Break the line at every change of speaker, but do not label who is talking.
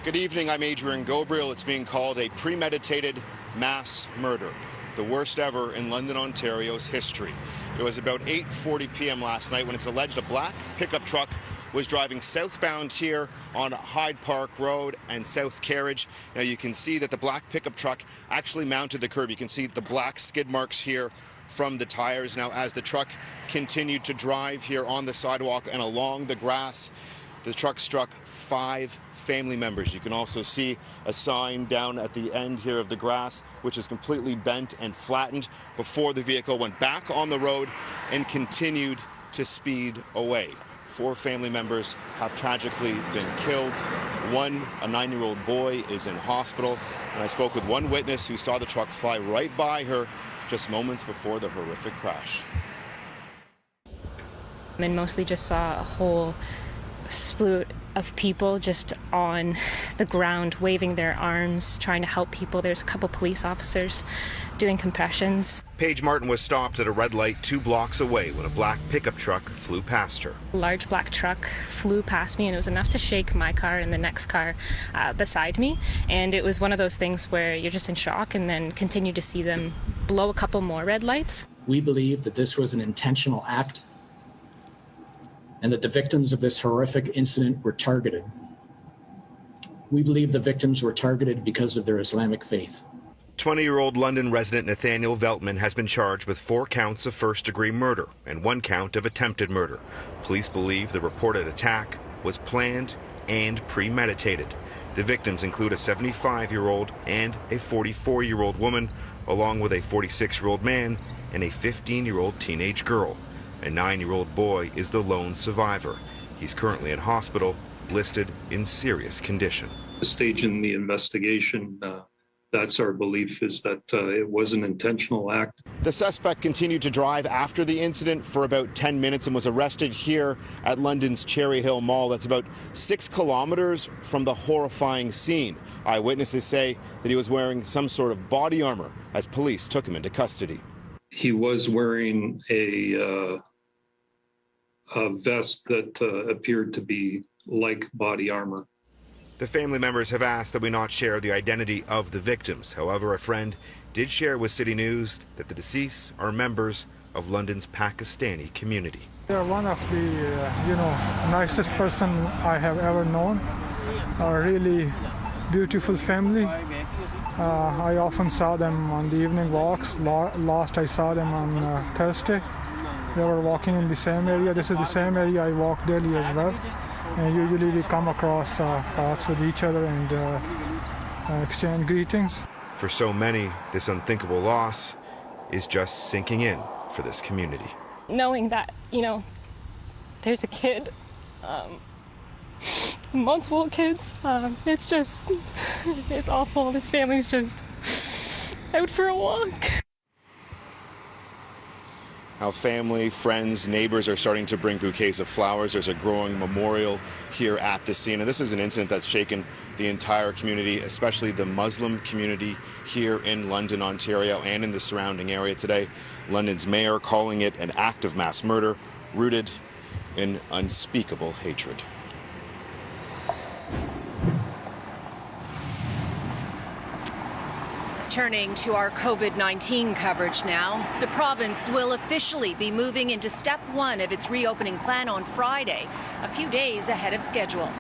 Good evening, I'm Adrian Gobriel. It's being called a premeditated mass murder, the worst ever in London, Ontario's history. It was about 8:40 p.m. last night when it's alleged a black pickup truck was driving southbound here on Hyde Park Road and South Carriage. Now you can see that the black pickup truck actually mounted the curb. You can see the black skid marks here from the tires. Now as the truck continued to drive here on the sidewalk and along the grass, the truck struck 5 family members. You can also see a sign down at the end here of the grass, which is completely bent and flattened before the vehicle went back on the road and continued to speed away. 4 family members have tragically been killed. One, a 9-year-old boy, is in hospital. And I spoke with one witness who saw the truck fly right by her just moments before the horrific crash.
And mostly just saw a whole slew of people just on the ground waving their arms, trying to help people. There's a couple police officers doing compressions.
Paige Martin was stopped at a red light 2 blocks away when a black pickup truck flew past her.
A large black truck flew past me, and it was enough to shake my car and the next car beside me. And it was one of those things where you're just in shock and then continue to see them blow a couple more red lights.
We believe that this was an intentional act and that the victims of this horrific incident were targeted. We believe the victims were targeted because of their Islamic faith.
20-year-old London resident Nathaniel Veltman has been charged with 4 counts of first-degree murder and 1 count of attempted murder. Police believe the reported attack was planned and premeditated. The victims include a 75-year-old and a 44-year-old woman, along with a 46-year-old man and a 15-year-old teenage girl. A 9-year-old boy is the lone survivor. He's currently in hospital, listed in serious condition.
The stage in the investigation, that's our belief, is that it was an intentional act.
The suspect continued to drive after the incident for about 10 minutes and was arrested here at London's Cherry Hill Mall. That's about 6 kilometers from the horrifying scene. Eyewitnesses say that he was wearing some sort of body armor as police took him into custody.
He was wearing a vest that appeared to be like body armor.
The family members have asked that we not share the identity of the victims. However, a friend did share with City News that the deceased are members of London's Pakistani community.
They're one of the, nicest person I have ever known. A really beautiful family. I often saw them on the evening walks. Last I saw them on Thursday. They were walking in the same area. This is the same area I walk daily as well. And usually we come across paths with each other and exchange greetings.
For so many, this unthinkable loss is just sinking in for this community.
Knowing that, there's a kid, multiple kids, it's awful. This family's just out for a walk.
How family, friends, neighbors are starting to bring bouquets of flowers. There's a growing memorial here at the scene. And this is an incident that's shaken the entire community, especially the Muslim community here in London, Ontario, and in the surrounding area today. London's mayor calling it an act of mass murder rooted in unspeakable hatred.
Turning to our COVID-19 coverage now, the province will officially be moving into step 1 of its reopening plan on Friday, a few days ahead of schedule.